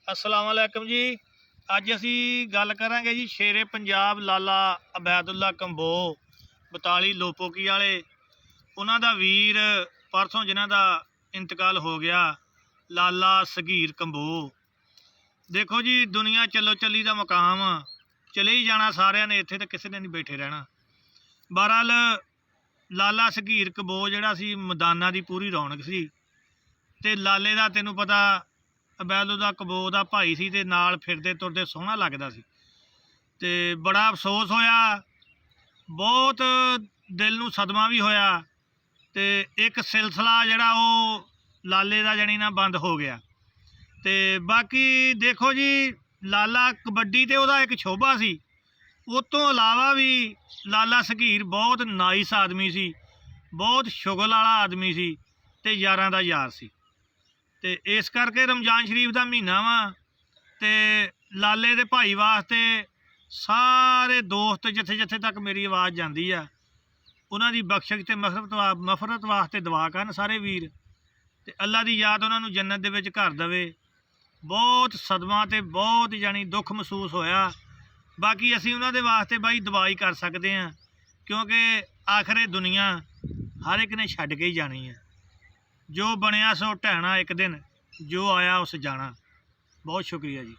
अस्सलाम वालेकुम जी। ਅੱਜ ਅਸੀਂ ਗੱਲ ਕਰਾਂਗੇ ਜੀ ਸ਼ੇਰੇ ਪੰਜਾਬ ਲਾਲਾ ਅਬੈਦੁੱਲਾ ਕੰਬੋ 42 ਲੋਪੋਕੀ ਵਾਲੇ। ਉਹਨਾਂ ਦਾ ਵੀਰ ਪਰਸੋਂ ਜਿਨ੍ਹਾਂ ਦਾ ਇੰਤਕਾਲ ਹੋ ਗਿਆ, ਲਾਲਾ ਸਗੀਰ ਕੰਬੋ। ਦੇਖੋ ਜੀ, ਦੁਨੀਆ ਚੱਲੋ ਚੱਲੀ ਦਾ ਮਕਾਮ, ਚਲੇ ਹੀ ਜਾਣਾ ਸਾਰਿਆਂ ਨੇ, ਇੱਥੇ ਤਾਂ ਕਿਸੇ ਨੇ ਨਹੀਂ ਬੈਠੇ ਰਹਿਣਾ। ਬਹਰਹਾਲ ਲਾਲਾ ਸਗੀਰ ਕੰਬੋ ਜਿਹੜਾ ਸੀ, ਮੈਦਾਨਾਂ ਦੀ ਪੂਰੀ ਰੌਣਕ ਸੀ। ਤੇ ਲਾਲੇ ਦਾ ਤੈਨੂੰ ਪਤਾ ਅਬੈਦੁੱਲਾ ਕੰਬੋ ਦਾ ਭਾਈ ਸੀ, ਤੇ ਨਾਲ ਫਿਰਦੇ ਤੁਰਦੇ ਸੋਹਣਾ ਲੱਗਦਾ ਸੀ। ਤੇ ਬੜਾ ਅਫਸੋਸ ਹੋਇਆ, ਬਹੁਤ ਦਿਲ ਨੂੰ ਸਦਮਾ ਵੀ ਹੋਇਆ। ਤੇ ਇੱਕ ਸਿਲਸਿਲਾ ਜਿਹੜਾ ਉਹ ਲਾਲੇ ਦਾ ਜਾਣੀ ਨਾ ਬੰਦ ਹੋ ਗਿਆ। ਤੇ ਬਾਕੀ ਦੇਖੋ ਜੀ, ਲਾਲਾ ਕਬੱਡੀ ਤੇ ਉਹਦਾ ਇੱਕ ਸ਼ੋਭਾ ਸੀ। ਉਸ ਤੋਂ ਇਲਾਵਾ ਵੀ ਲਾਲਾ ਸਗੀਰ ਬਹੁਤ ਨਾਈਸ ਆਦਮੀ ਸੀ, ਬਹੁਤ ਸ਼ੁਗਲ ਵਾਲਾ ਆਦਮੀ ਸੀ, ਤੇ ਯਾਰਾਂ ਦਾ ਯਾਰ ਸੀ। ਤੇ ਇਸ ਕਰਕੇ ਰਮਜ਼ਾਨ ਸ਼ਰੀਫ ਦਾ ਮਹੀਨਾ ਵਾ, ਤੇ ਲਾਲੇ ਦੇ ਭਾਈ ਵਾਸਤੇ ਸਾਰੇ ਦੋਸਤ ਜਿੱਥੇ ਜਿੱਥੇ ਤੱਕ ਮੇਰੀ ਆਵਾਜ਼ ਜਾਂਦੀ ਆ, ਉਹਨਾਂ ਦੀ ਬਖਸ਼ਿਸ਼ ਤੇ ਮਫਰਤ ਵਾਸਤੇ ਦੁਆ ਕਰਨ ਸਾਰੇ ਵੀਰ। ਤੇ ਅੱਲਾ ਦੀ ਯਾਦ ਉਹਨਾਂ ਨੂੰ ਜੰਨਤ ਦੇ ਵਿੱਚ ਘਰ ਦੇਵੇ। ਬਹੁਤ ਸਦਮਾ ਤੇ ਬਹੁਤ ਜਾਣੀ ਦੁੱਖ ਮਹਿਸੂਸ ਹੋਇਆ। ਬਾਕੀ ਅਸੀਂ ਉਹਨਾਂ ਦੇ ਵਾਸਤੇ ਬਾਈ ਦੁਆ ਹੀ ਕਰ ਸਕਦੇ ਹਾਂ, ਕਿਉਂਕਿ ਆਖਰੇ ਦੁਨੀਆ ਹਰ ਇੱਕ ਨੇ ਛੱਡ ਕੇ ਹੀ ਜਾਣੀ ਹੈ। ਜੋ ਬਣਿਆ ਸੋ ਢਹਿਣਾ ਇੱਕ ਦਿਨ, ਜੋ ਆਇਆ ਉਸ ਜਾਣਾ। ਬਹੁਤ ਸ਼ੁਕਰੀਆ ਜੀ।